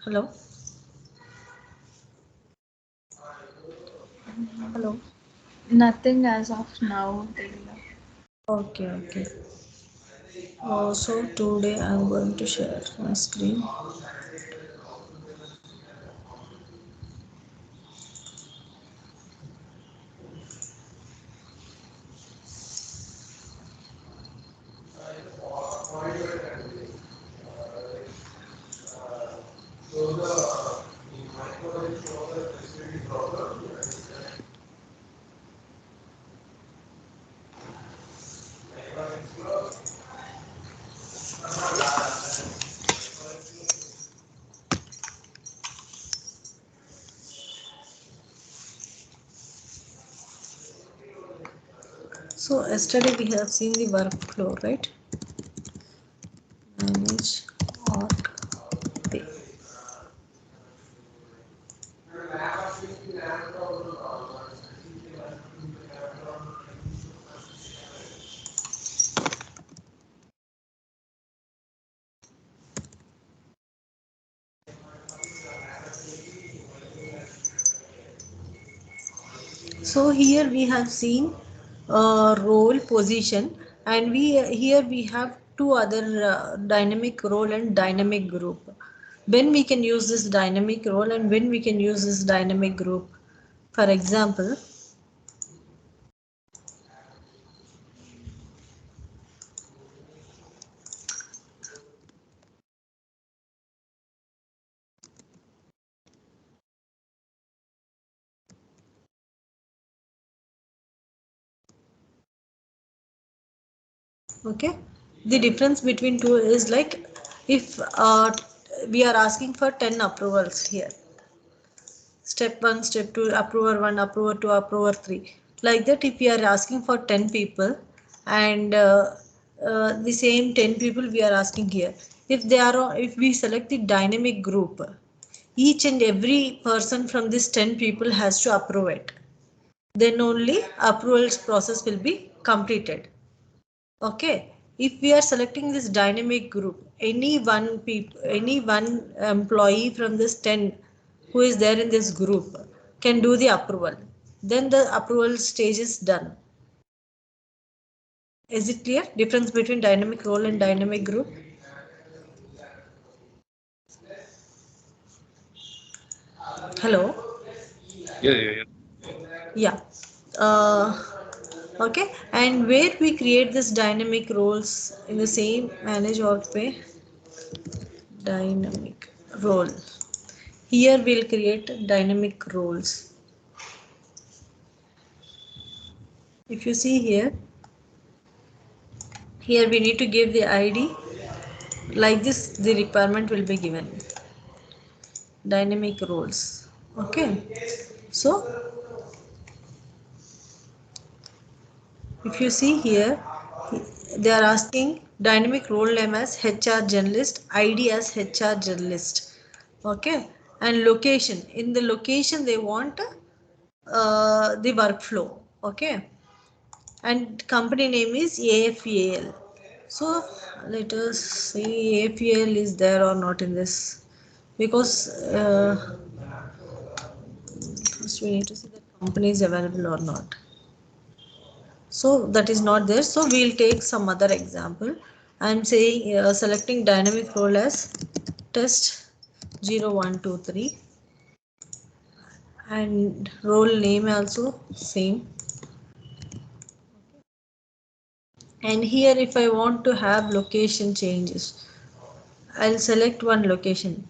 Hello. Hello. Nothing as of now, Delia. Okay, okay. So today I'm going to share my screen. So yesterday we have seen the workflow, right? Manage org pay. So here we have seen role position, and we have two other dynamic role and dynamic group. When we can use this dynamic role and when we can use this dynamic group. For example, okay, the difference between two is like if we are asking for 10 approvals here, step 1, step 2, approver 1, approver 2, approver 3, like that. If we are asking for 10 people and the same 10 people we are asking here, if they are, if we select the dynamic group, each and every person from this 10 people has to approve it, then only approvals process will be completed. Okay, if we are selecting this dynamic group, any one employee from this 10 who is there in this group can do the approval. Then the approval stage is done. Is it clear? Difference between dynamic role and dynamic group? Hello? Yeah, yeah, yeah. Yeah. Okay, and where we create this dynamic roles in the same manage org pay dynamic role. Here we'll create dynamic roles. If you see here, here we need to give the ID. Like this, the requirement will be given. Dynamic roles. Okay. So if you see here, they are asking dynamic role name as HR journalist, ID as HR journalist. Okay. And location. In the location, they want the workflow. Okay. And company name is AFEL. So let us see AFEL is there or not in this, because first we need to see the company is available or not. So that is not there. So we'll take some other example. I'm saying selecting dynamic role as test 0123 and role name also same. And here if I want to have location changes, I'll select one location.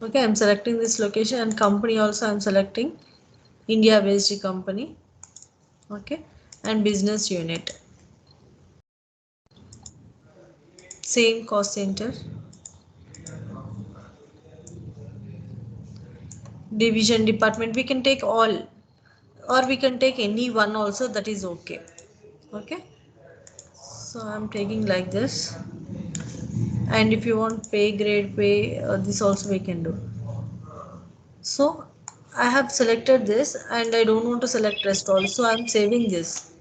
Okay, I'm selecting this location, and company also I'm selecting India based company. Okay, and business unit same cost center, division, department, we can take all or we can take any one also, that is okay. Okay, so I'm taking like this. And if you want pay grade, pay this also we can do. So I have selected this and I don't want to select rest also, I'm saving this.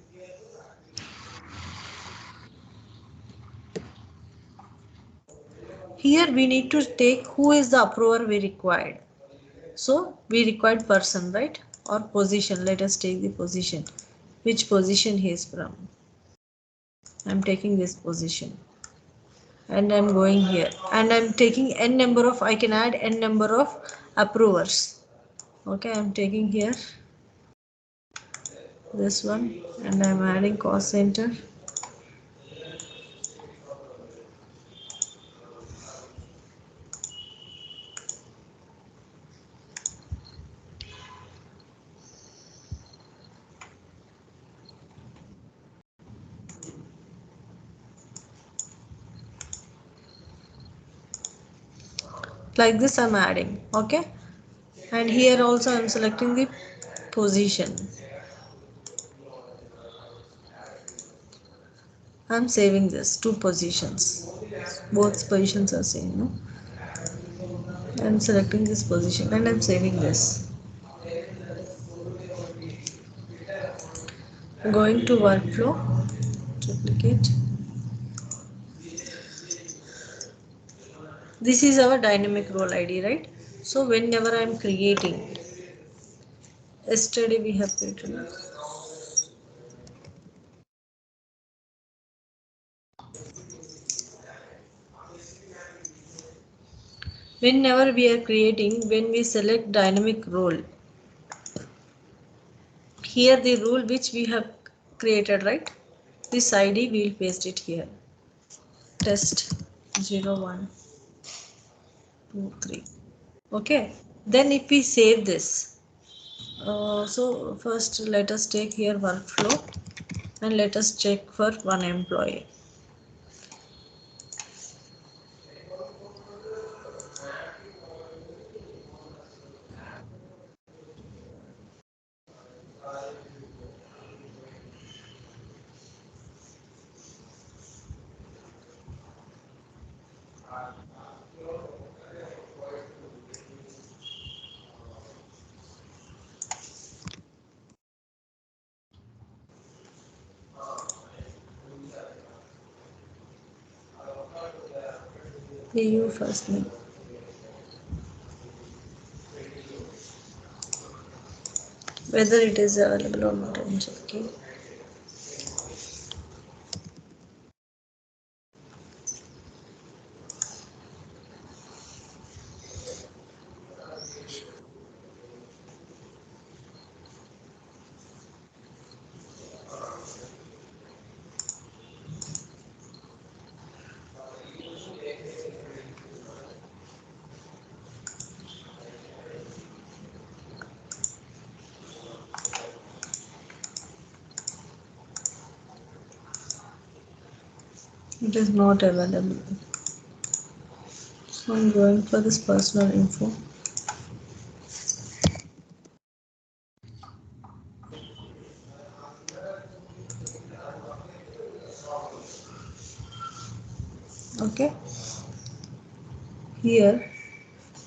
here we need to take who is the approver we required. So we required person, right? Or position. Let us take the position. Which position he is from? I'm taking this position. And I'm going here. And I'm taking n number of, I can add n number of approvers. Okay, I'm taking here this one and I'm adding cost center. Like this I'm adding. Okay, and here also I'm selecting the position. I'm saving this two positions. Both positions are same, no? I'm selecting this position and I'm saving this. Going to workflow, duplicate. This is our dynamic role ID, right? So whenever I'm creating, yesterday we have created. Whenever we are creating, when we select dynamic role, here the rule which we have created, right? This ID we will paste it here. Test 0, 1, 2, 3. Okay. Then if we save this, so first let us take here workflow and let us check for one employee. PU first name. Whether it is available or not, I'm checking. It is not available. So I'm going for this personal info. Okay. Here,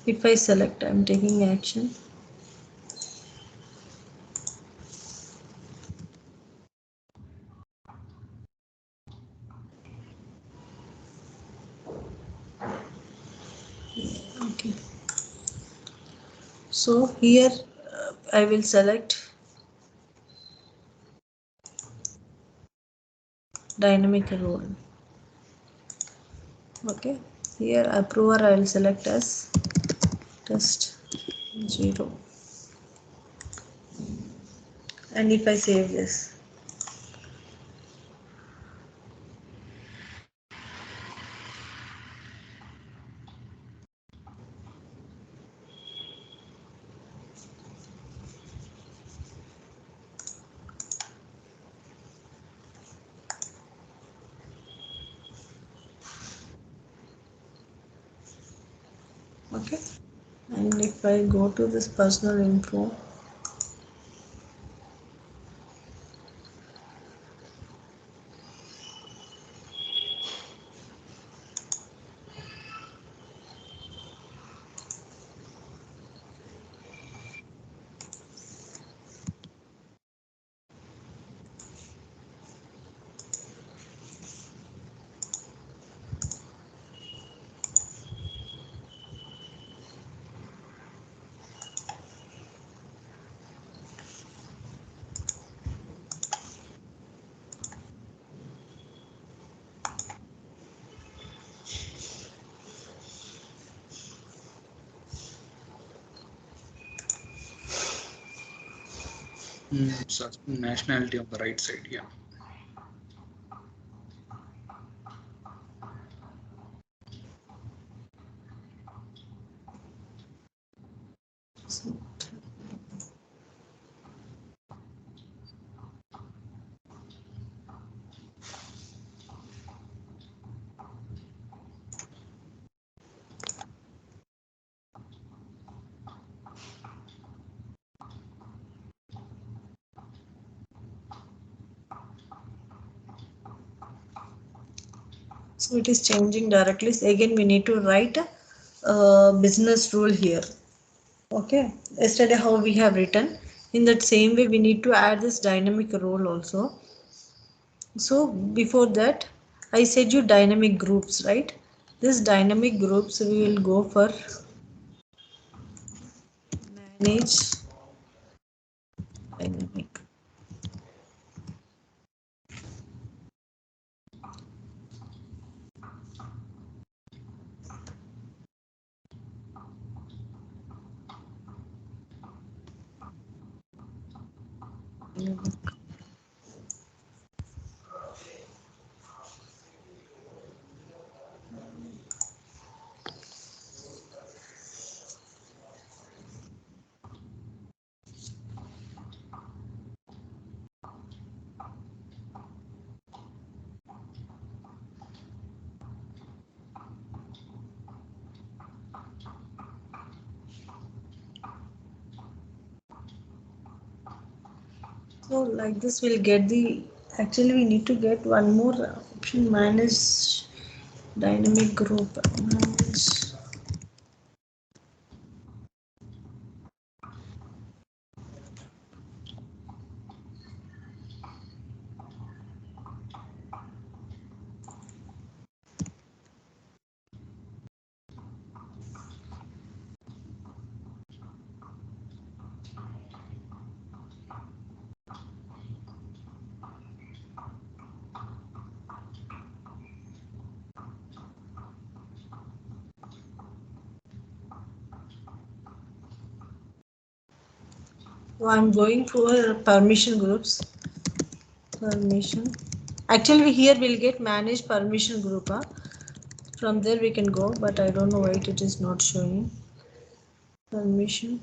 if I select, I'm taking action. Okay. So here I will select dynamic role. Okay. Here approver I will select as test 0. And if I save this, okay. And if I go to this personal info, So nationality on the right side, yeah. So it is changing directly. So again, we need to write a business rule here. Okay. Yesterday, how we have written. In that same way, we need to add this dynamic role also. So before that, I said you dynamic groups, right? This dynamic groups we will go for manage dynamic. So like this we'll get the, actually we need to get one more option, manage dynamic group. Manage. So I'm going for permission groups. Permission. Actually here we'll get manage permission group. Huh? From there we can go, but I don't know why it is not showing. Permission.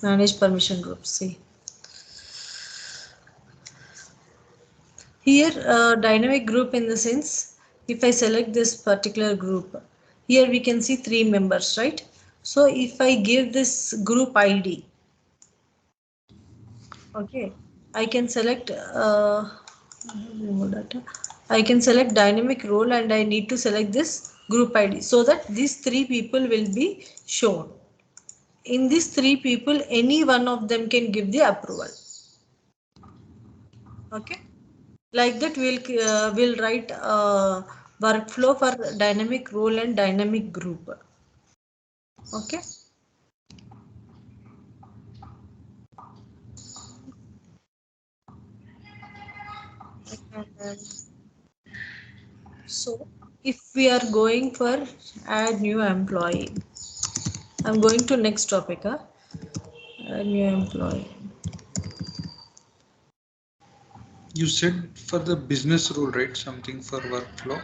Manage permission groups. See. Here dynamic group in the sense, if I select this particular group, here we can see 3 members, right? So if I give this group ID, okay, I can select I can select dynamic role and I need to select this group ID so that these 3 people will be shown. In these 3 people, any one of them can give the approval. Okay. Like that, we'll write workflow for dynamic role and dynamic group. Okay. And then, so if we are going for add new employee, I'm going to next topic. Huh? Add new employee. You said for the business rule, right? Something for workflow.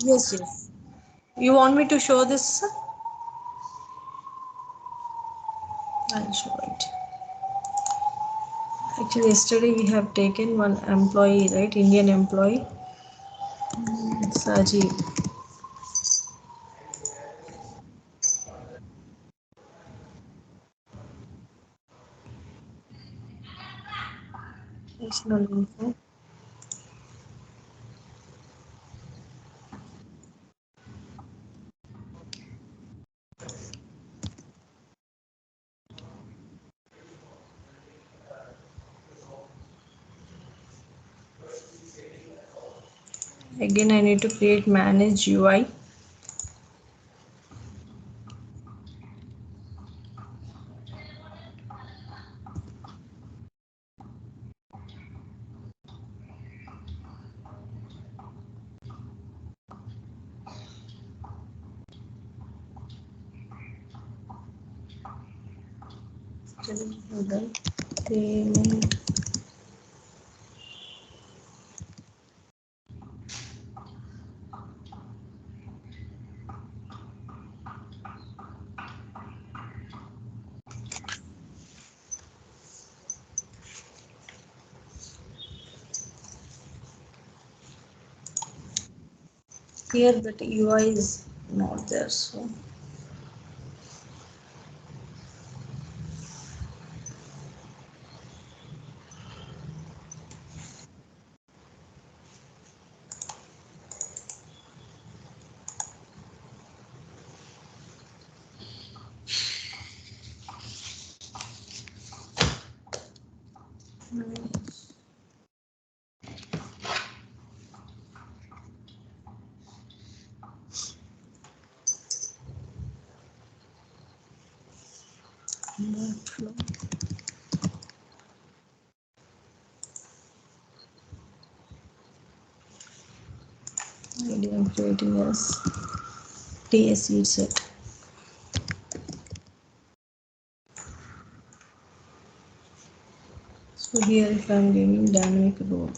Yes, yes. You want me to show this? I'll show it. Actually, yesterday we have taken one employee, right? Indian employee, Saji. Personal info. Again, I need to create manage UI. payment here that UI is not there, so workflow. Maybe I'm creating as TSE set. So here if I'm giving dynamic role,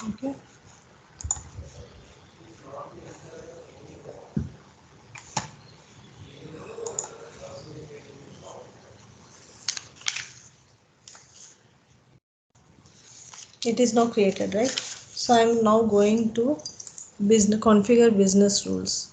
okay. It is now created, right? So I'm now going to business configure business rules.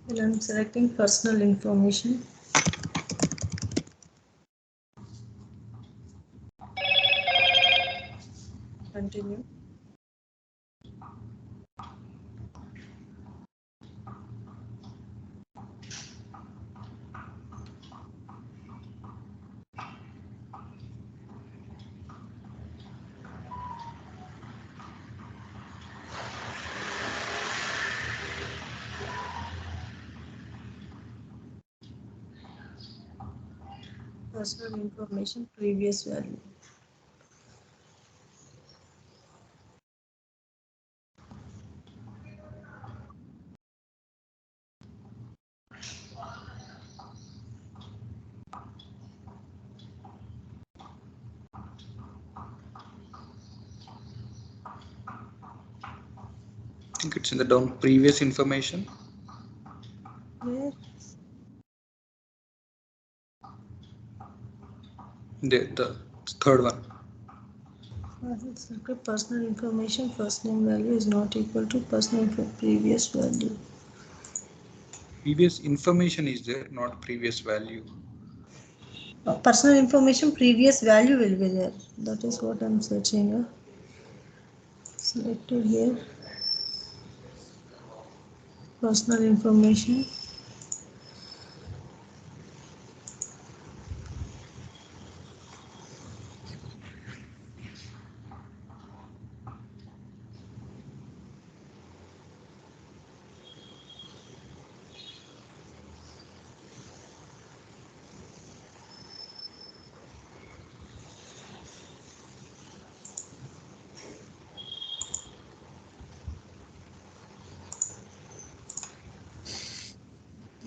And I'm selecting personal information. Continue. Personal information, previous value. I think it's in the down previous information. Where? The third one. Personal information, first name value is not equal to personal previous value. Previous information is there, not previous value. Personal information, previous value will be there. That is what I'm searching. Selected here. Personal information.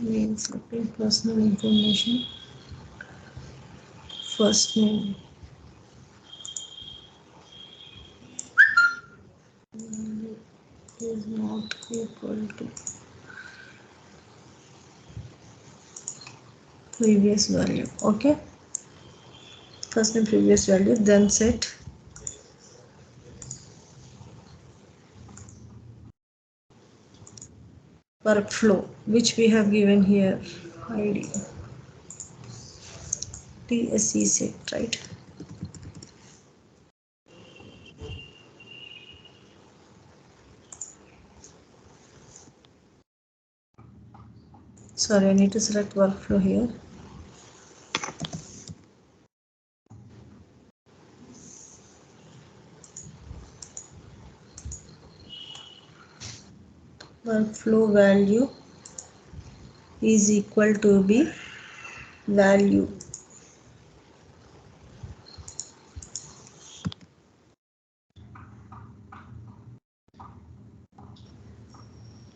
Means selecting personal information. First name. Is not equal to previous value. Okay. First name, previous value, then set workflow which we have given here id tsc set, right? Sorry, I need to select workflow here. Workflow value is equal to be value.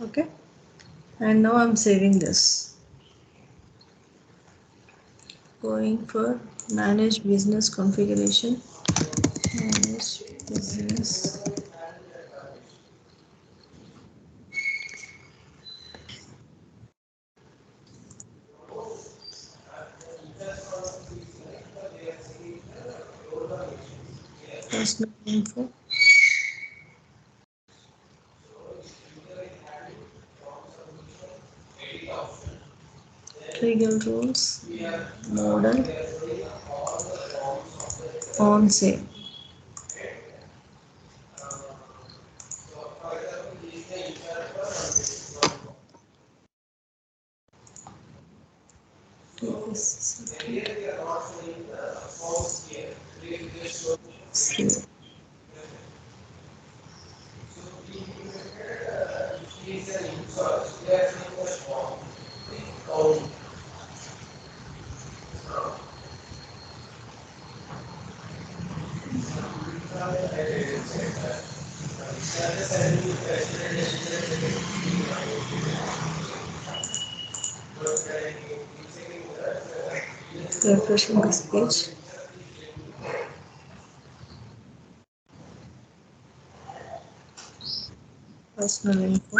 Okay, and now I'm saving this. Going for manage business configuration. Manage business. Personal info. Trigger rules. Model. On sale. Sale. Refreshing this page. Personal info.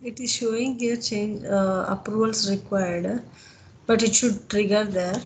It is showing here change approvals required, but it should trigger there.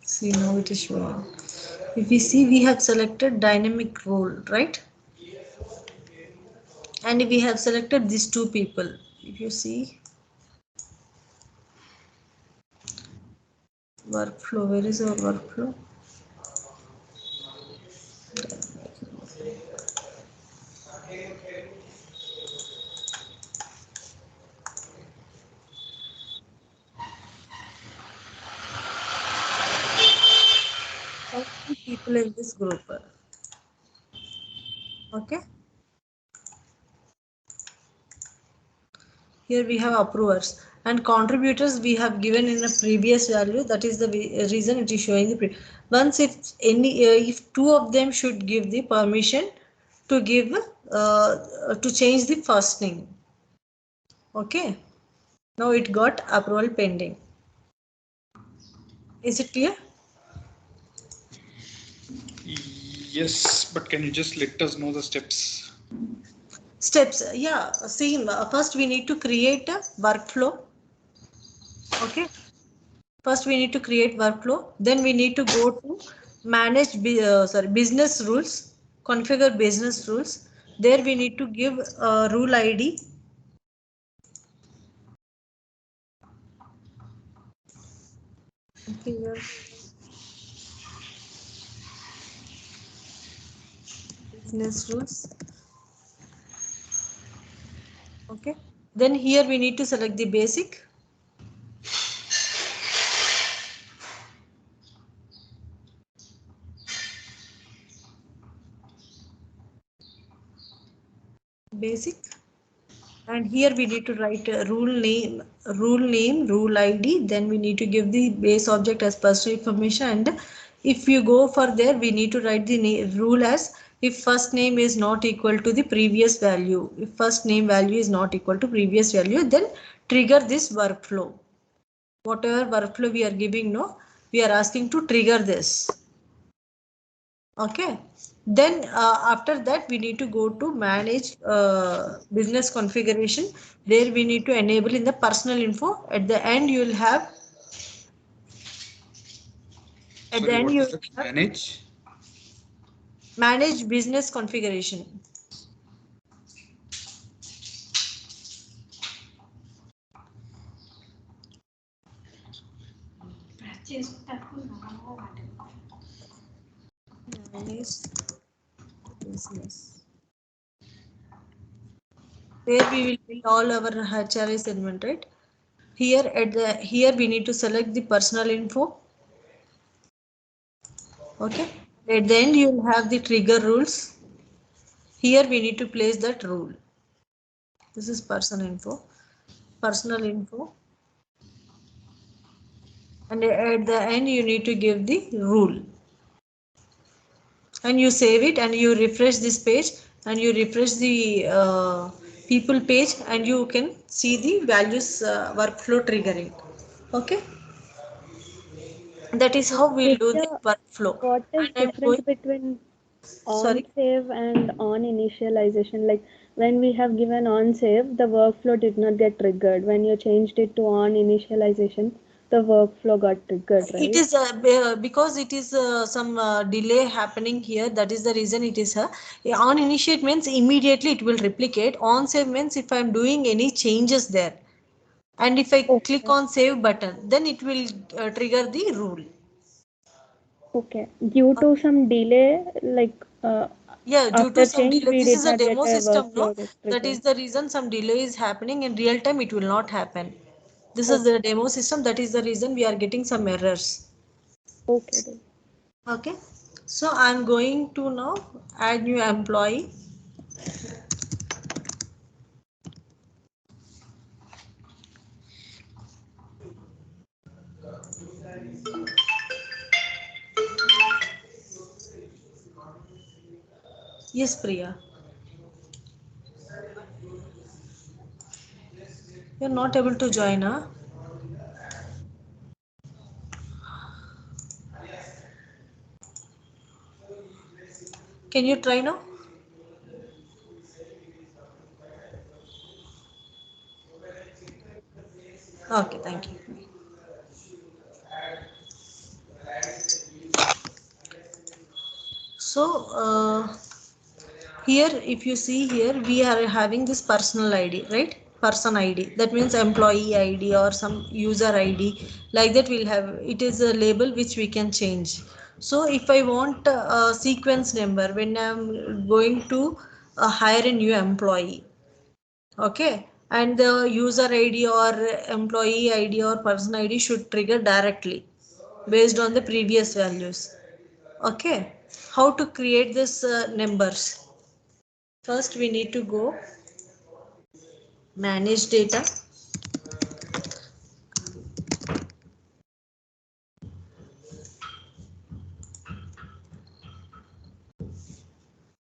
See, now it is showing. If we see, we have selected dynamic role, right? And we have selected these two people. If you see workflow, where is our workflow? How many people in this group? Okay. Here we have approvers and contributors we have given in a previous value. That is the reason it is showing the once if any if two of them should give the permission to give to change the first name. Okay. Now it got approval pending. Is it clear? Yes, but can you just let us know the steps? Steps, yeah. See, first we need to create a workflow. Okay. First we need to create workflow. Then we need to go to manage business rules, configure business rules. There we need to give rule ID. Configure business rules. Okay. Then here we need to select the basic. Basic. And here we need to write a rule ID. Then we need to give the base object as personal information, and if you go for there we need to write the rule as if first name is not equal to the previous value. If first name value is not equal to previous value, then trigger this workflow. Whatever workflow we are giving, no, we are asking to trigger this. Okay. Then after that we need to go to manage business configuration. There we need to enable in the personal info. At the end you will have at the Sorry, end what you is will that? have Manage? manage business configuration. Manage business. There we will build all our HRI segment, right? Here we need to select the personal info. Okay. At the end you will have the trigger rules. Here we need to place that rule. This is personal info, and at the end you need to give the rule, and you save it and you refresh this page and you refresh the people page and you can see the values workflow triggering. Okay, that is how we'll do the Vidya, workflow. what is And I'm difference going, between on sorry, save and on initialization? Like when we have given on save, the workflow did not get triggered. When you changed it to on initialization, the workflow got triggered, it right? is because it is some delay happening here. That is the reason it is on initiate means immediately it will replicate. On save means if I'm doing any changes there, and if I click Okay. on save button, then it will trigger the rule. Okay. Due Uh, to some delay, like yeah, due to after some change, delay, we this did is a not get demo a system, no? workflow get That is triggered. the reason some delay is happening. In real time it will not happen. This is the Okay. demo system. That is the reason we are getting some errors. Okay then. Okay, so I'm going to now add new employee. Yes, Priya, you're not able to join, huh? Can you try now? Okay, thank you. So here if you see here we are having this personal id, right? Person id, that means employee id or some user id, like that we'll have. It is a label which we can change. So if I want a sequence number when I'm going to hire a new employee, okay, and the user id or employee id or person id should trigger directly based on the previous values. Okay, how to create this numbers? First, we need to go manage data.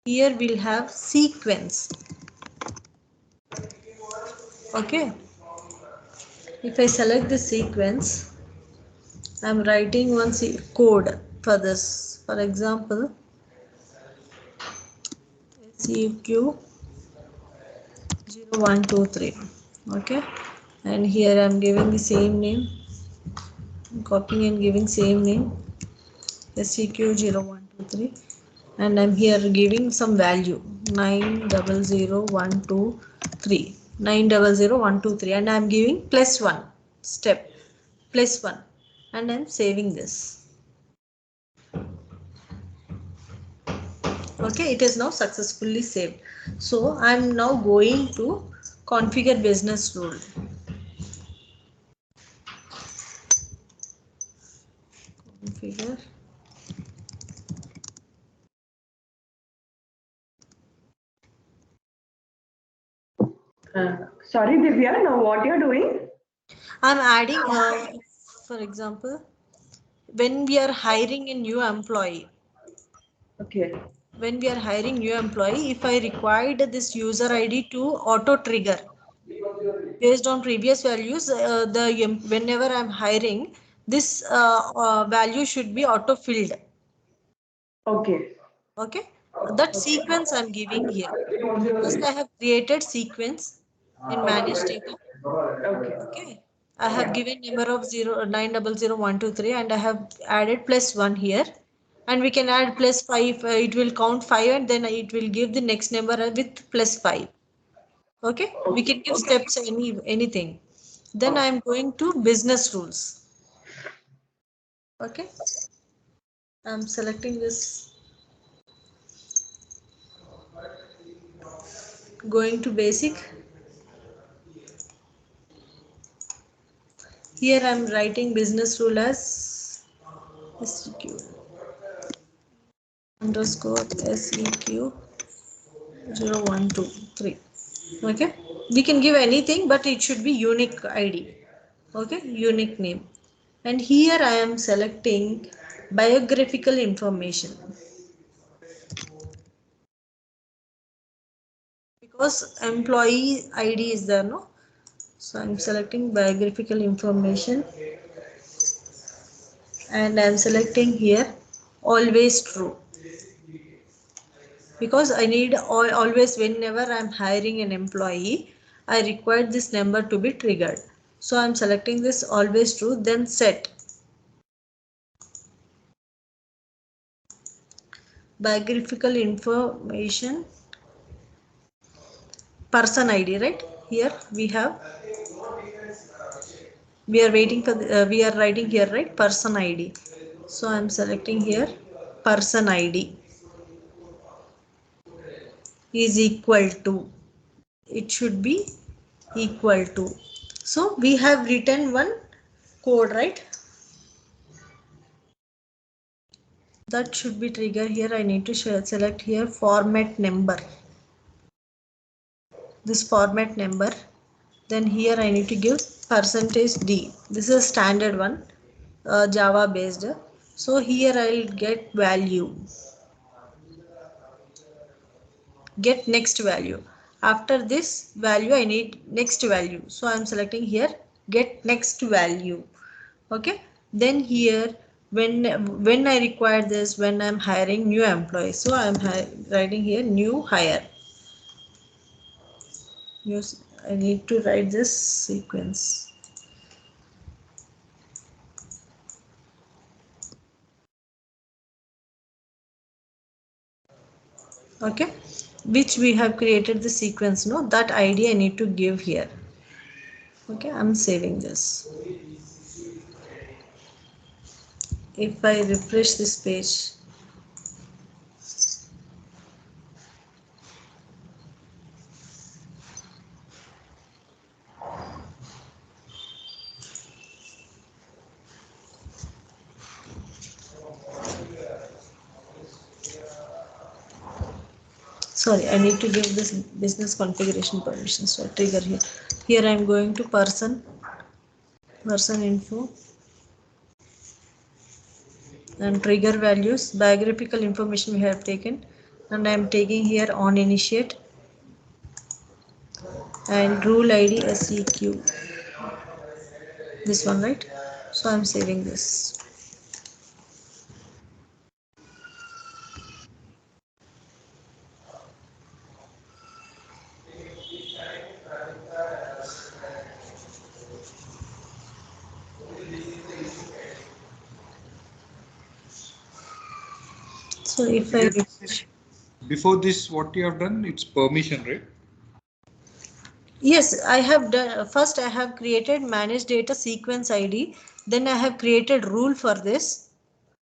Here we'll have sequence. Okay. If I select the sequence, I'm writing one code for this. For example, SEQ 0123. Okay. And here I'm giving the same name. I'm copying and giving same name. SEQ 0123. And I'm here giving some value 900123, 900123, and I'm giving plus 1 step, plus 1, and I'm saving this. Okay, it is now successfully saved. So I'm now going to configure business rule. Configure. Sorry, Divya, now what you're doing? I'm adding, for example, when we are hiring a new employee, Okay. when we are hiring new employee, if I required this user id to auto trigger based on previous values, whenever I'm hiring, this value should be auto filled. Okay. Okay, that sequence I'm giving here. First I have created sequence in manage data. Okay. Okay, I have Yeah. given number of 9000123, and I have added plus 1 here, and we can add plus 5. It will count 5 and then it will give the next number with plus 5. Okay, we can give Okay. steps anything. Then I am going to business rules. Okay, I'm selecting this, going to basic. Here I'm writing business rule as SEQ underscore SEQ 0123. Okay, we can give anything, but it should be unique id. Okay, unique name. And here I am selecting biographical information, because employee id is there, no? So I'm selecting biographical information, and I'm selecting here always true, because I need always, whenever I'm hiring an employee, I require this number to be triggered. So I'm selecting this always true, then set biographical information person id, right? Here we are waiting for we are writing here, right? Person id. So I'm selecting here person id is equal to, it should be equal to. So we have written one code, right? That should be trigger. Here I need to select here format number, this format number. Then here I need to give percentage d. This is a standard one, java based. So here I'll get value, get next value. After this value I need next value, so I'm selecting here get next value. Okay, then here when I require this, when I'm hiring new employees, so I'm writing here new hire. Use, I need to write this sequence. Okay, which we have created the sequence. No, that ID I need to give here. Okay, I'm saving this. If I refresh this page, sorry, I need to give this business configuration permission. So trigger here. Here I am going to person info and trigger values, biographical information we have taken, and I am taking here on initiate and rule ID SEQ. This one, right? So I'm saving this. So if I refresh. Before this, what you have done, it's permission, right? Yes, I have done. First, I have created manage data sequence ID. Then I have created rule for this.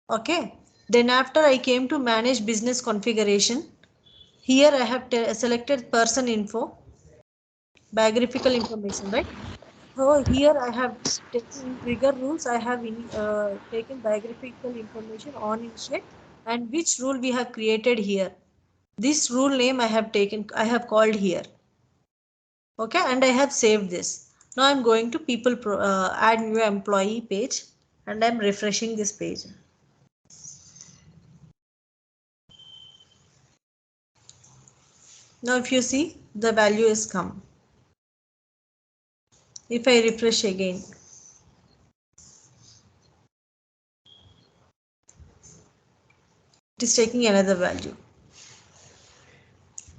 Okay. Then after I came to manage business configuration. Here I have selected person info, biographical information, right? So here I have taken in trigger rules. I have taken biographical information on initiate and which rule we have created here. This rule name I have taken. I have called here. Okay, and I have saved this. Now I'm going to people add new employee page and I'm refreshing this page. Now if you see, the value is come. If I refresh again, it is taking another value.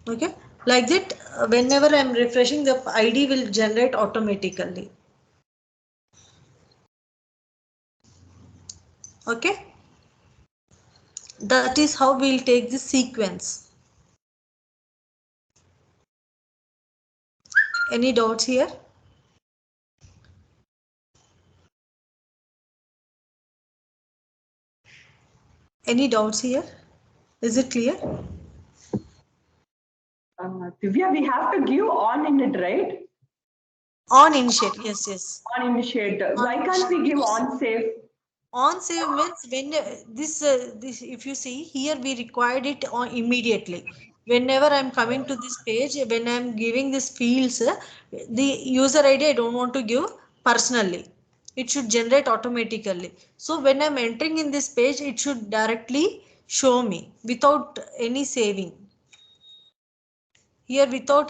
Okay, like that, whenever I'm refreshing, the ID will generate automatically. Okay, that is how we'll take the sequence. Any doubts here? Any doubts here? Is it clear? Divya, we have to give on in it, right? On initiate, yes, yes. On initiate. On Why can't we give on save? On save means when this if you see here we required it on immediately. Whenever I'm coming to this page, when I'm giving this fields, the user ID I don't want to give personally. It should generate automatically. So when I'm entering in this page, it should directly show me without any saving. Here without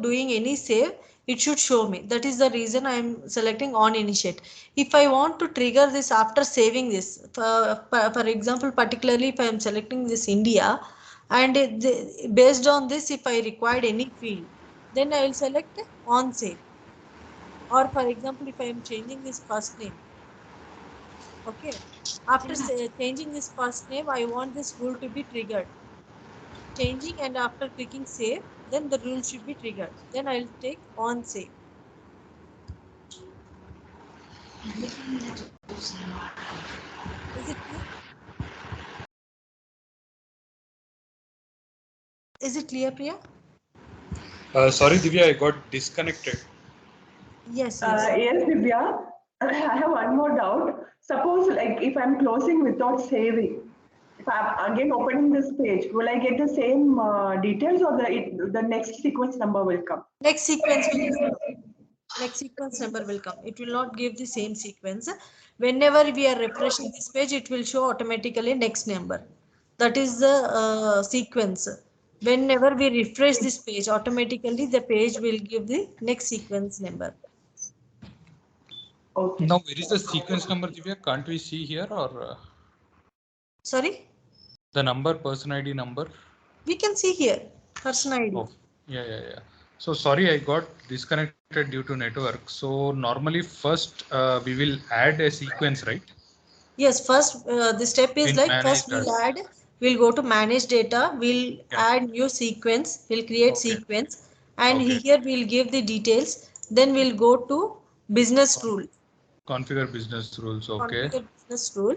doing any save, it should show me. That is the reason I am selecting on initiate. If I want to trigger this after saving this, for example, particularly if I am selecting this India, and based on this, if I required any field, then I will select on save. Or for example, if I am changing this first name, okay, after changing this first name, I want this rule to be triggered. Changing and after clicking save, then the rule should be triggered. Then I'll take on save. Is it clear? Is it clear, Priya? Sorry, Divya, I got disconnected. Yes, yes. Yes, Divya. I have one more doubt. Suppose, like, if I'm closing without saving, if I'm again opening this page, will I get the same details or the next sequence number will come? Next sequence will come. Next sequence number will come. It will not give the same sequence. Whenever we are refreshing this page, it will show automatically next number. That is the sequence. Whenever we refresh this page, automatically the page will give the next sequence number. Okay. Now, where is the sequence number, Divya? Can't we see here or Sorry? the number, person ID number? We can see here, person ID. Oh, yeah. So sorry, I got disconnected due to network. So normally first we will add a sequence, right? Yes, first the step is In like manage first we'll as. add we'll go to manage data, we'll add new sequence, we'll create sequence, and here we'll give the details. Then we'll go to business rule. Configure business rules. Okay. Configure business rule.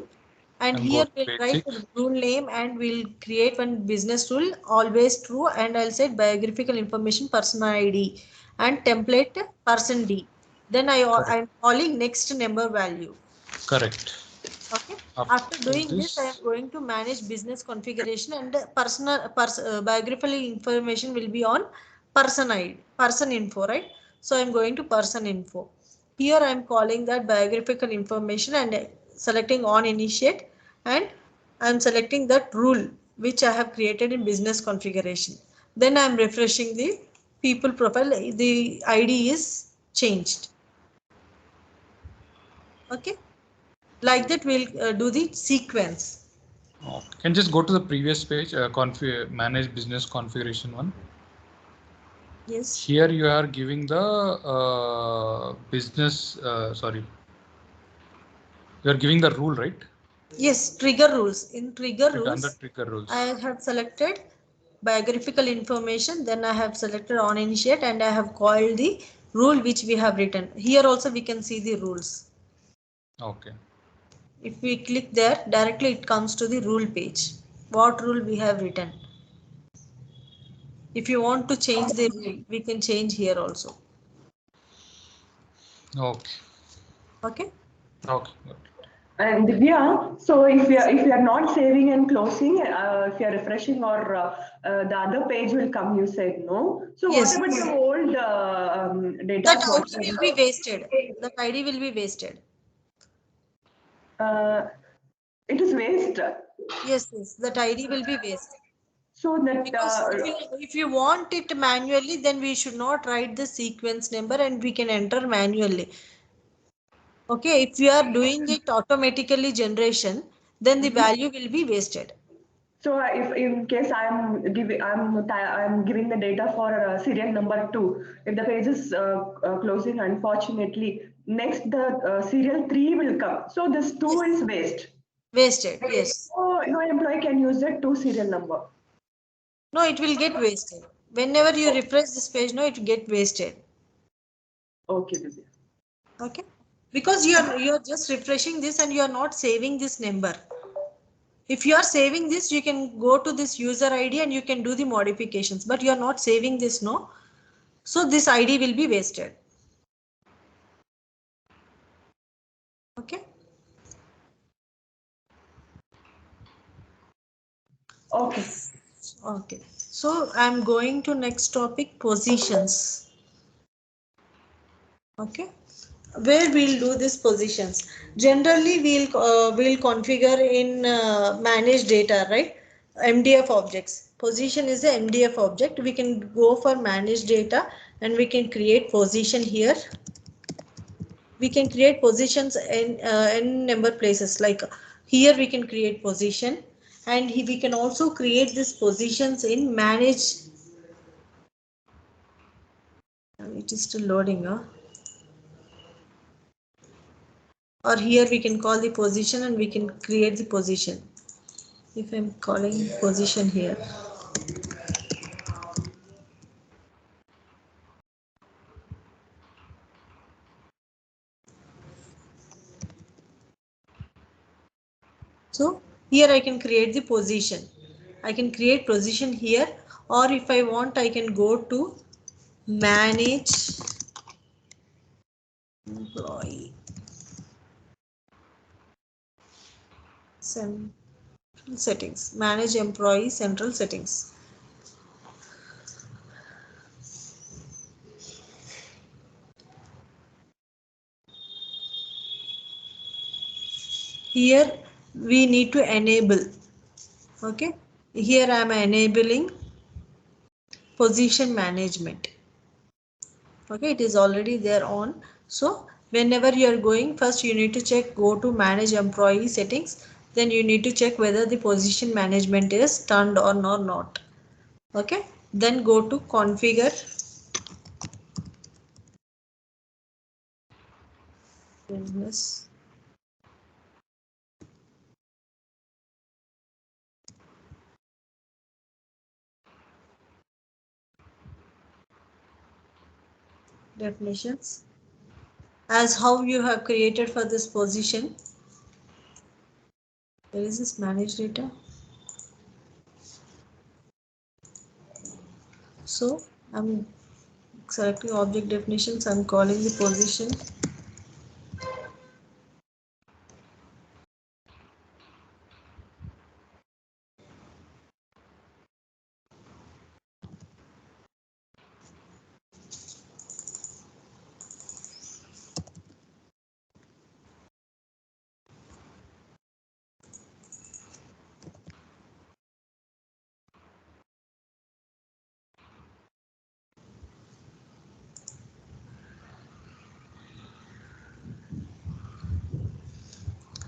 And I'm here going we'll basic. write the rule name and we'll create one business rule, always true, and I'll say biographical information person ID and template person D. Then I'm calling next number value. Correct. Okay. After doing this, I am going to manage business configuration and biographical information will be on person ID, person info, right? So I am going to person info. Here I am calling that biographical information and selecting on initiate, and I am selecting that rule which I have created in business configuration. Then I am refreshing the people profile. The ID is changed. Okay. Like that we'll do the sequence. Can just go to the previous page, manage business configuration one. Yes. Here you are giving the business, sorry. You are giving the rule, right? Yes, trigger rules. In trigger rules, under trigger rules, I have selected biographical information. Then I have selected on initiate and I have called the rule which we have written. Here also we can see the rules. Okay. If we click there, directly it comes to the rule page. What rule we have written. If you want to change the rule, we can change here also. Okay. Okay. Okay. And Divya, so if you are not saving and closing, if you are refreshing or the other page will come, you said no. So Yes. what about the old data? That ID will be wasted. That ID will be wasted. It is waste. Yes, yes. That ID will be wasted. So that Because if you want it manually, then we should not write the sequence number and we can enter manually. Okay, if you are doing it automatically generation, then the value will be wasted. so if in case I'm giving the data for serial number 2, if the page is closing, unfortunately, next the serial 3 will come. So this 2 is waste. Wasted, yes. So no employee can use that 2 serial number. No, it will get wasted. Whenever you refresh this page, no, it will get wasted. Okay, Divya. Okay, because you're just refreshing this and you are not saving this number. If you are saving this, you can go to this user ID and you can do the modifications, but you are not saving this, no. So this ID will be wasted. Okay. Okay. Okay. So I'm going to next topic, positions. Okay. Where we'll do these positions. Generally, we'll configure in manage data, right? MDF objects. Position is a MDF object. We can go for manage data and we can create position here. We can create positions in number places, like here we can create position, and we can also create these positions in manage. It is still loading, or here we can call the position and we can create the position. If I'm calling position here, so here I can create the position. I can create position here, or if I want, I can go to manage employee central settings, manage employee central settings. Here we need to enable. Okay, here I am enabling position management. Okay, it is already there on. So whenever you are going, first you need to check, go to manage employee settings, then you need to check whether the position management is turned on or not. Okay, then go to configure business definitions as how you have created for this position. Where is this manage data? So I'm selecting object definitions. I'm calling the position.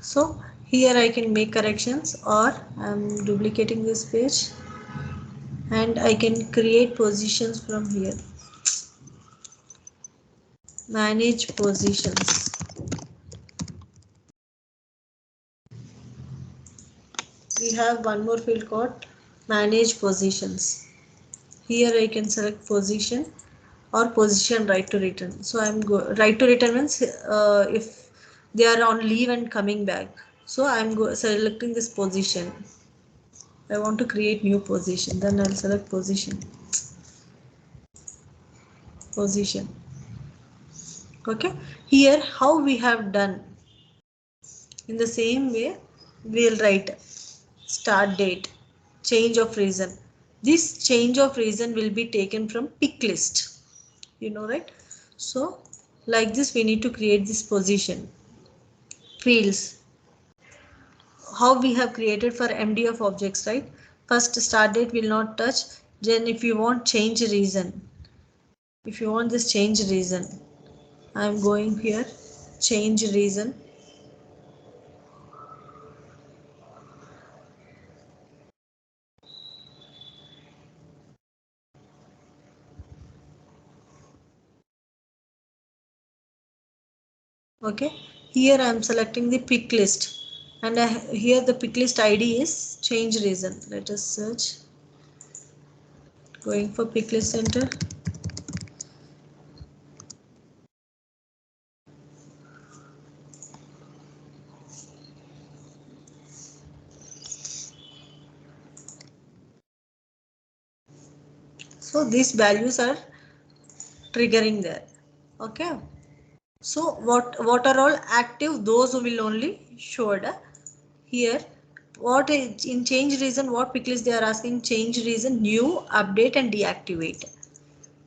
So here I can make corrections, or I'm duplicating this page and I can create positions from here. Manage positions. We have one more field called manage positions. Here I can select position or position right to return. So I'm right to return means if they are on leave and coming back. So I'm selecting this position. I want to create new position. Then I'll select position. Position. Okay. Here how we have done. In the same way, we'll write start date, change of reason. This change of reason will be taken from pick list. You know, right? So like this we need to create this position. Fields. How we have created for MDF objects, right? First start date will not touch. Then if you want change reason. If you want this change reason, I'm going here, change reason. Okay, here I am selecting the pick list, and here the pick list ID is change reason. Let us search. Going for pick list center. So these values are triggering there. Okay. So what are all active? Those will only showed here. What is in change reason? What pick list they are asking? Change reason, new, update, and deactivate.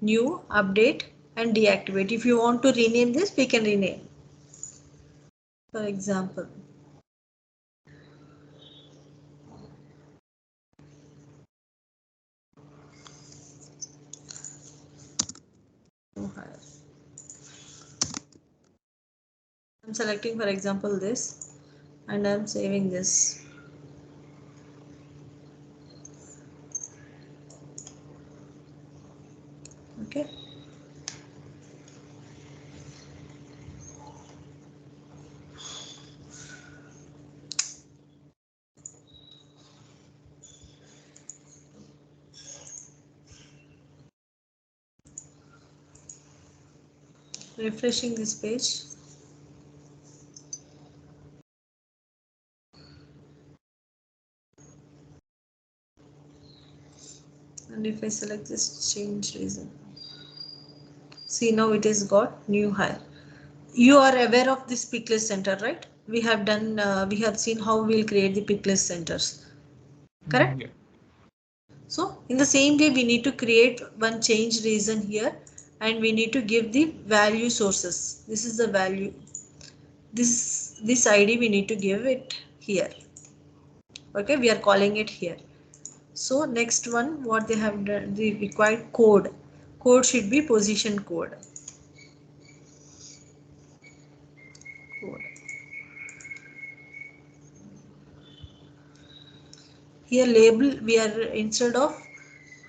New, update, and deactivate. If you want to rename this, we can rename. For example, I'm selecting for example this, and I'm saving this. Okay. Refreshing this page. And if I select this change reason, see now it has got new hire. You are aware of this pick list center, right? We have done, we have seen how we'll create the pick list centers. Correct? Yeah. So in the same way, we need to create one change reason here, and we need to give the value sources. This is the value. This ID we need to give it here. Okay, we are calling it here. So next one, what they have done, the required code. Code should be position code. Here label, we are instead of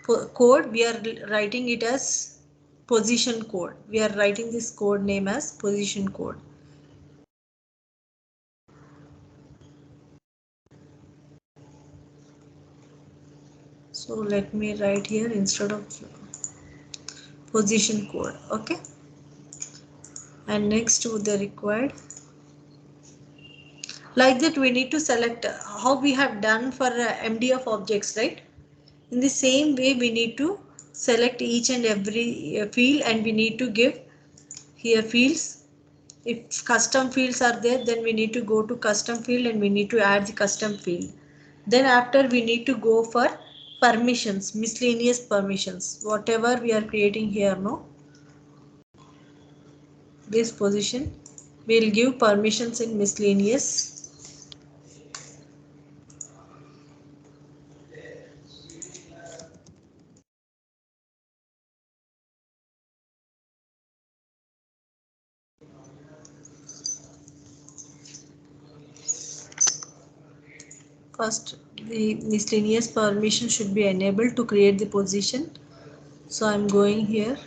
code, we are writing it as position code. We are writing this code name as position code. So let me write here instead of position code. Okay. and next to the required. Like that we need to select how we have done for MDF objects, right? In the same way we need to select each and every field, and we need to give here fields. If custom fields are there, then we need to go to custom field and we need to add the custom field. Then after we need to go for permissions, miscellaneous permissions, whatever we are creating here, no, this position we'll give permissions in miscellaneous. First, the miscellaneous permission should be enabled to create the position. So I'm going here,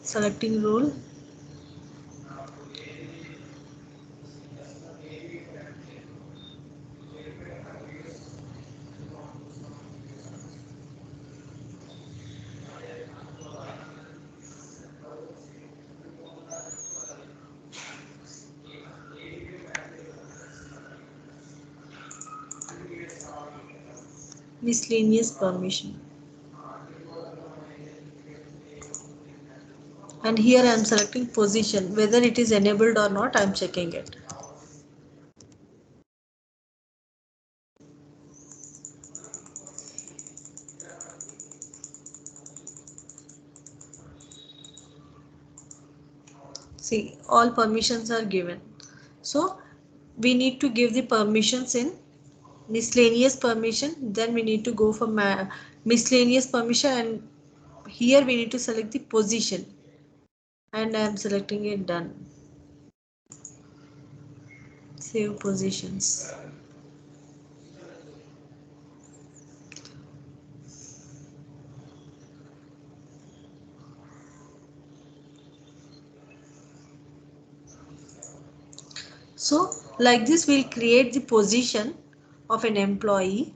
selecting role. Miscellaneous permission. And here I am selecting position, whether it is enabled or not, I am checking it. See, all permissions are given. So we need to give the permissions in miscellaneous permission. Then we need to go for miscellaneous permission, and here we need to select the position. And I am selecting it, done. Save positions. So like this we'll create the position of an employee.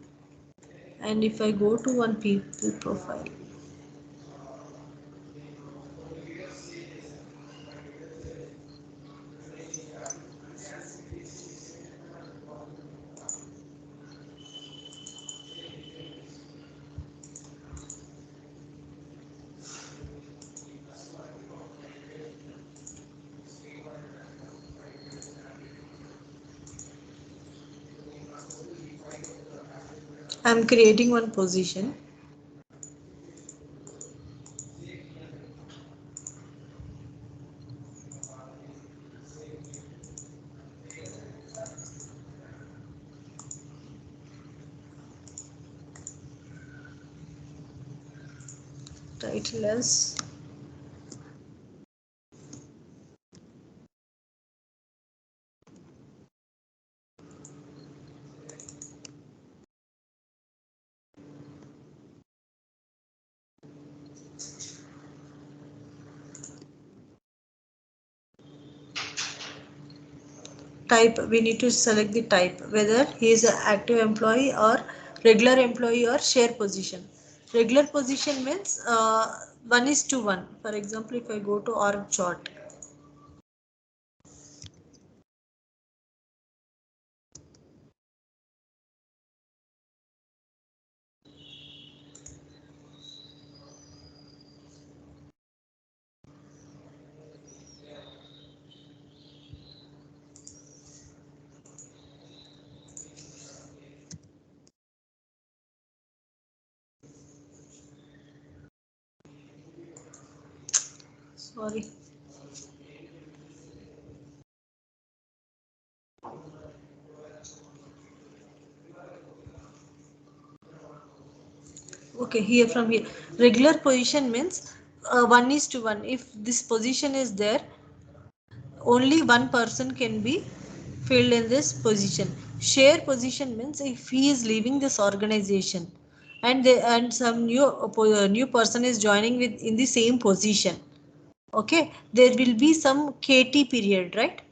And if I go to one people profile, I'm creating one position. Title as type. We need to select the type, whether he is an active employee or regular employee or share position. Regular position means 1:1. For example, if I go to org chart, sorry, okay, here from here, regular position means 1:1. If this position is there, only one person can be filled in this position. Share position means if he is leaving this organization and some new person is joining with in the same position, okay, there will be some KT period, right?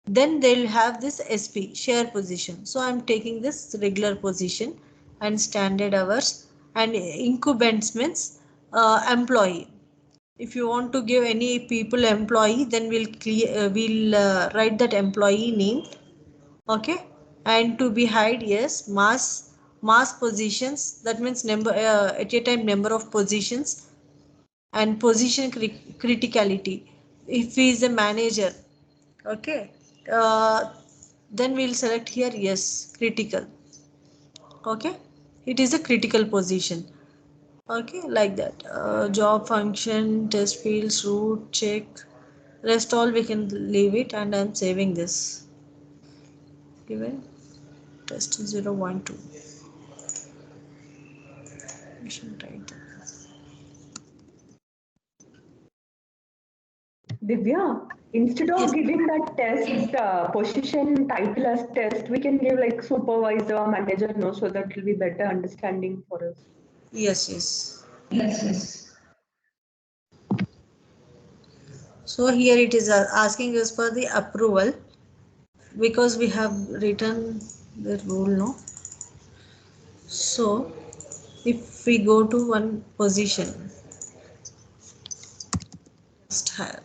Then they'll have this SP share position. So I'm taking this regular position and standard hours, and incumbents means employee. If you want to give any people employee, then we'll write that employee name. Okay, and to be hide, yes, mass positions, that means number at a time number of positions, and position criticality. If he is a manager, okay, then we'll select here yes, critical. Okay, it is a critical position. Okay, like that. Job function, test fields, route, check, rest all we can leave it, and I'm saving this. Given test 012. We should write that. Divya, instead of Yes. giving that test position title as test, we can give like supervisor, manager, no, so that will be better understanding for us. Yes, yes. Yes, yes. So here it is asking us for the approval, because we have written the rule, no? So if we go to one position, just have.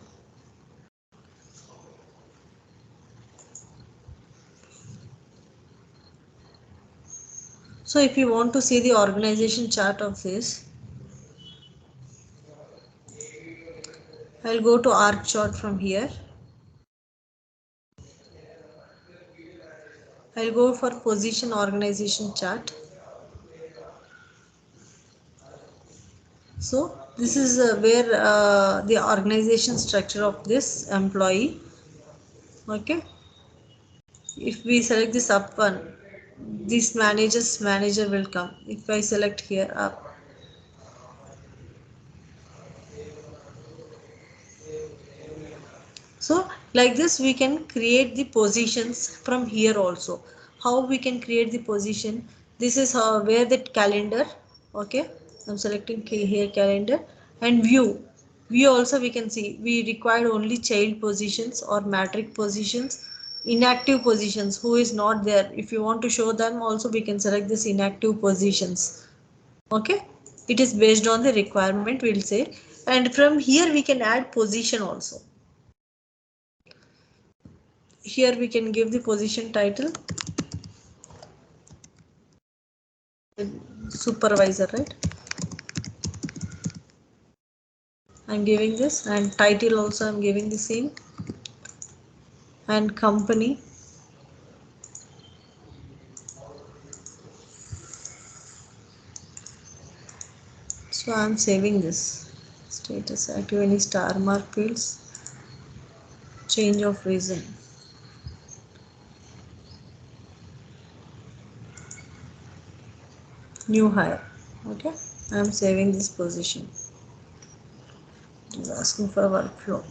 So if you want to see the organization chart of this, I'll go to org chart from here. I'll go for position organization chart. So this is where the organization structure of this employee. Okay, if we select this up one, this manager will come. If I select here up, so like this we can create the positions from here also. How we can create the position? This is where the calendar. Okay, I'm selecting here calendar, and view also we can see we required only child positions or matrix positions, inactive positions who is not there. If you want to show them also, we can select this inactive positions. Okay, it is based on the requirement, we'll say. And from here we can add position also. Here we can give the position title supervisor, right? I'm giving this, and title also I'm giving the same, and company. So I'm saving this. Status active, any star mark fields, change of reason, new hire. Okay, I'm saving this position. It is asking for workflow.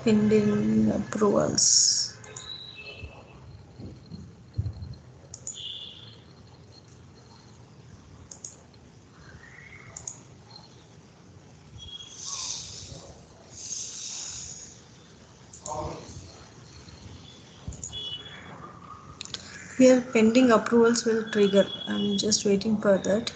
Pending approvals. Here pending approvals will trigger. I'm just waiting for that.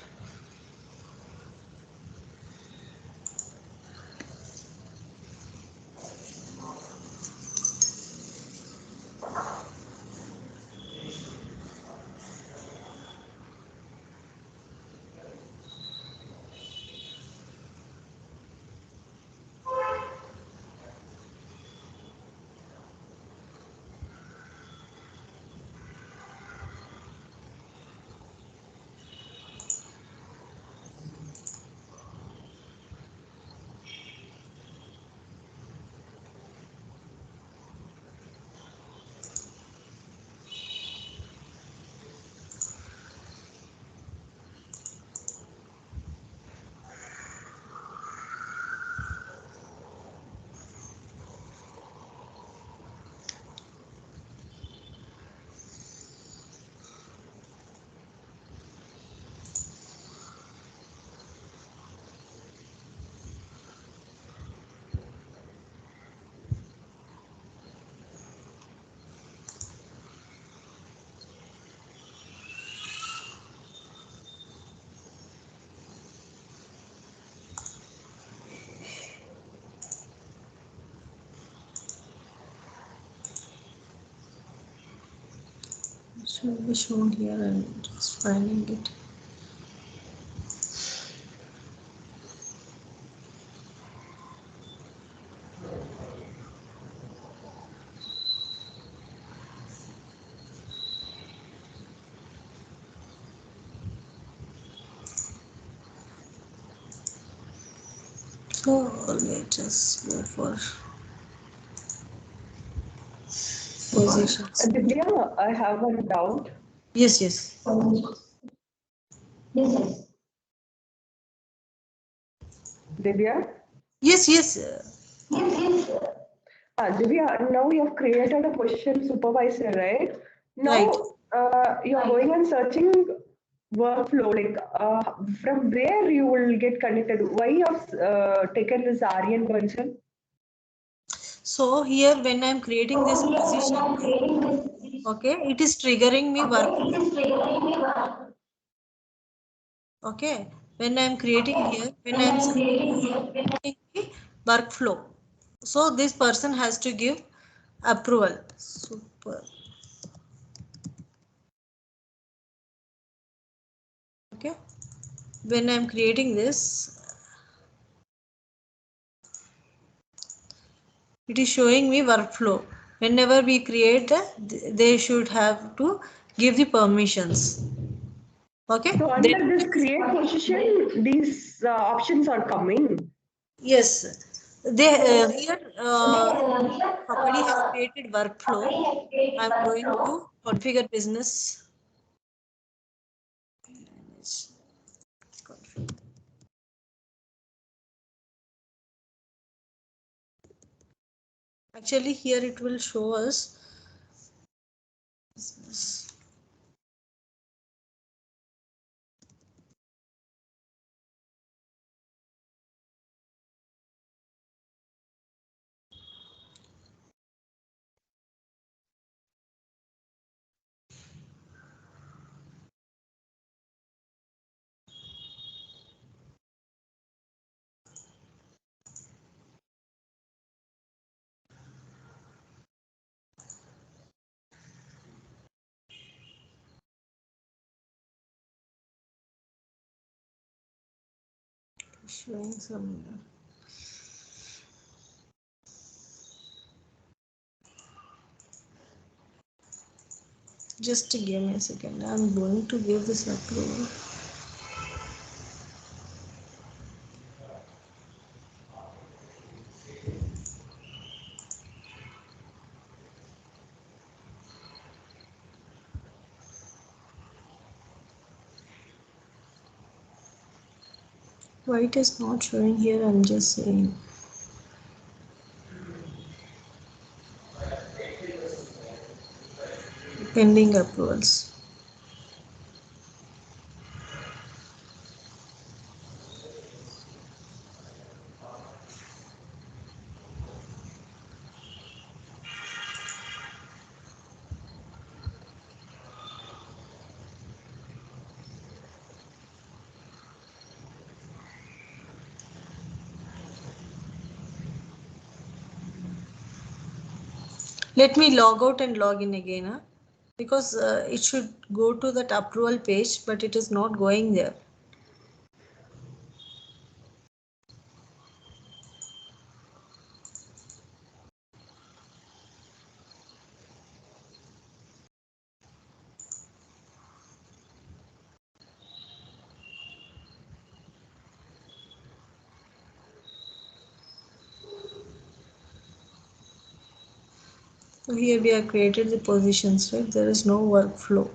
It should be shown here. I'm just finding it. So let us go for positions. Divya, I have a doubt. Yes, yes. Divya? Yes, yes. Divya, now you have created a question supervisor, right? Right. Now you're going and searching workflow, like from where you will get connected. Why you have taken this Aryan function? So here when I'm creating this position, okay, it is triggering me workflow. Okay. When I'm creating here, when I'm creating the workflow. So this person has to give approval. Super. Okay. When I'm creating this, it is showing me workflow. Whenever we create, they should have to give the permissions. Okay. So Then under this create position, these options are coming. yes, they here somebody has created workflow. I'm going to configure business. Actually, here it will show us business. Showing some. Just give me a second. I'm going to give this approval. Why it is not showing here? I'm just saying. Pending approvals. Let me log out and log in again, huh? Because it should go to that approval page, but it is not going there. So here we have created the positions, right? There is no workflow.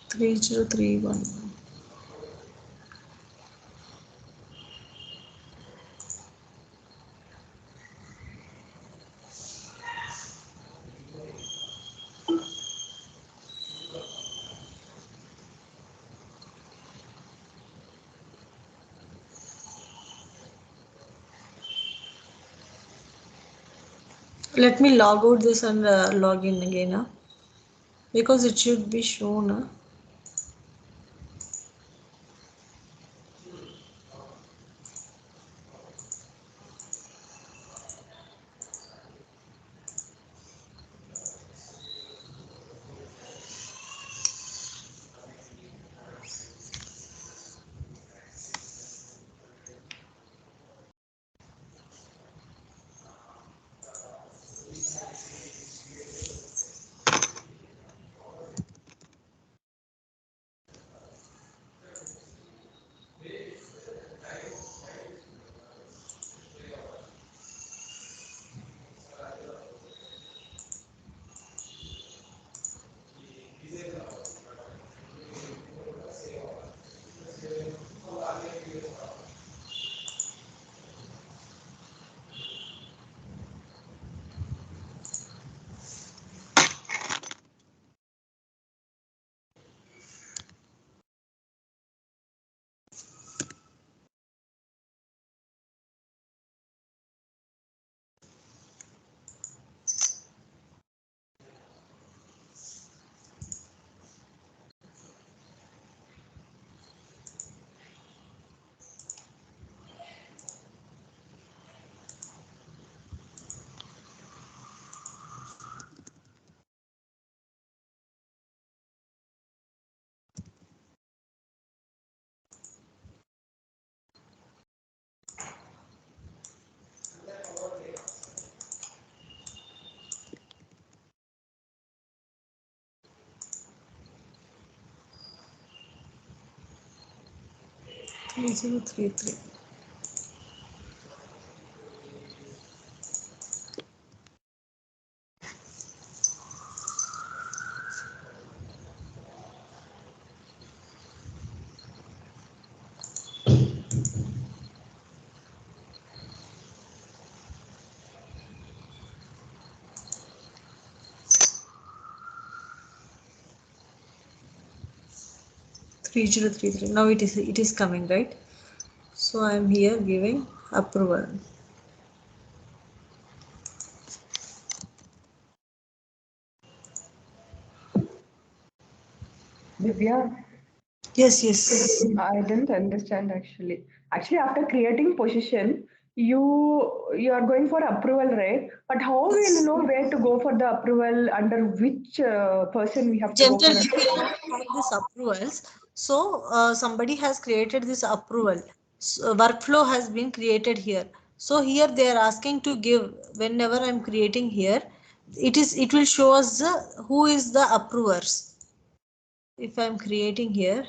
Three zero three one. Let me log out this and log in again, because it should be shown. 3033. Now it is coming, right? So I am here giving approval. Divya, Yes. I didn't understand actually. Actually, after creating position, you are going for approval, right? But how will you Yes. know where to go for the approval under which person we have to go for Generally, it? we don't have this approvals. So somebody has created this approval. So, workflow has been created here. So here they are asking to give. Whenever I'm creating here, it will show us who is the approvers. If I'm creating here,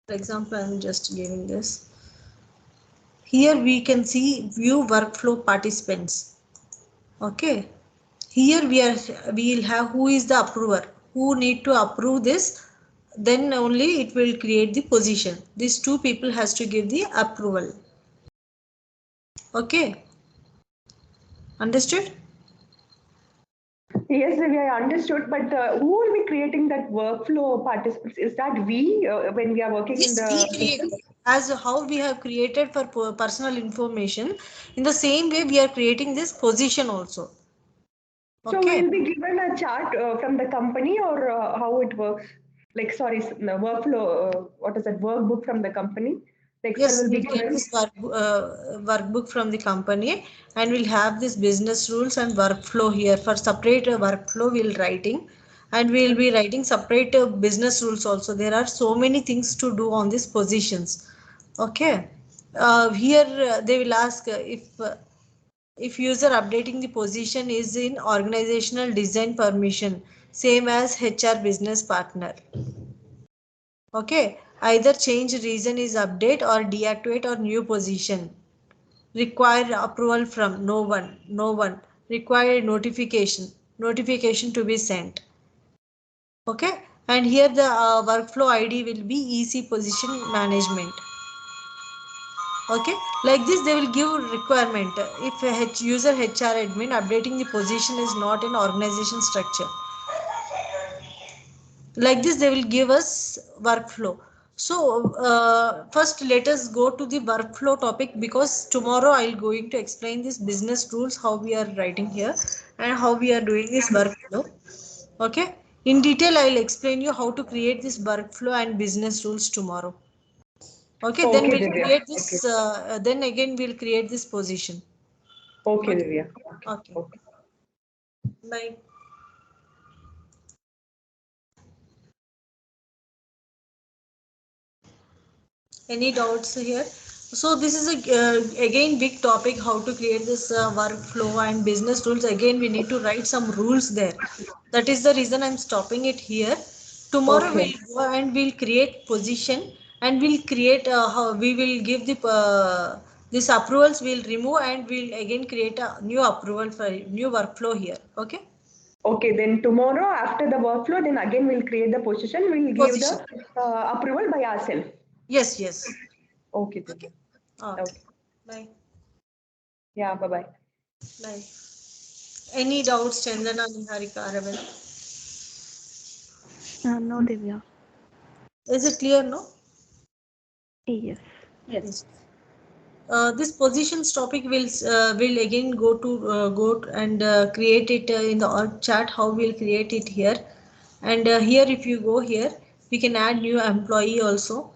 for example, I'm just giving this. Here we can see view workflow participants. Okay. Here we will have who is the approver, who need to approve this, then only it will create the position. These two people has to give the approval. Okay, understood? Yes, Divya, I understood. But who will be creating that workflow participants? Is that we when we are working in Yes, we the create system? as how we have created for personal information. In the same way, we are creating this position also. So Okay. we'll be given a chart from the company or how it works? Like, sorry, the workflow, what is that, workbook from the company? The Excel Yes, will be we'll get given. this workbook from the company, and we'll have this business rules and workflow here. For separate workflow, we'll writing, and we'll be writing separate business rules also. There are so many things to do on these positions. Okay. Here they will ask if user updating the position is in organizational design permission, same as HR business partner. Okay, either change reason is update or deactivate or new position. Require approval from no one. Require notification to be sent. Okay, and here the workflow ID will be EC position management. Okay, like this they will give requirement if a user HR admin updating the position is not in organization structure. Like this they will give us workflow. So first let us go to the workflow topic, because tomorrow I'll going to explain this business rules, how we are writing here and how we are doing this workflow. Okay, in detail I'll explain you how to create this workflow and business rules tomorrow. Okay, then Okay, we'll Divya. create this Okay. then again we'll create this position. Okay, Okay. Divya. Okay, Okay. bye. Any doubts here? So this is a again big topic, how to create this workflow and business rules. Again we need to write some rules there. That is the reason I'm stopping it here. Tomorrow Okay. we'll go and we'll create position, and we'll create how we will give the this approvals we'll remove, and we'll again create a new approval for new workflow here. Okay, Okay, then tomorrow after the workflow, then again we'll create the position. We'll give position. the approval by ourselves. Yes, yes. Okay, Okay, Divya. okay. Okay. Bye. Yeah, bye-bye. Bye. Any doubts, Chandana, Niharika, Aravind? No, Divya. Is it clear, no? Yes. Yes. This positions topic will again go and create it in the org chart. How we'll create it here, and here if you go here, we can add new employee also.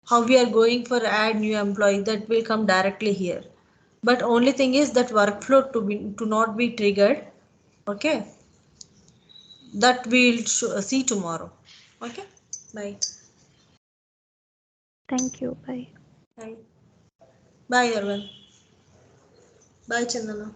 How we are going for add new employee, that will come directly here. But only thing is that workflow to not be triggered. Okay, that we'll see tomorrow. Okay, bye. Thank you. Bye. Bye. Bye, Arvind. Bye, Chandana.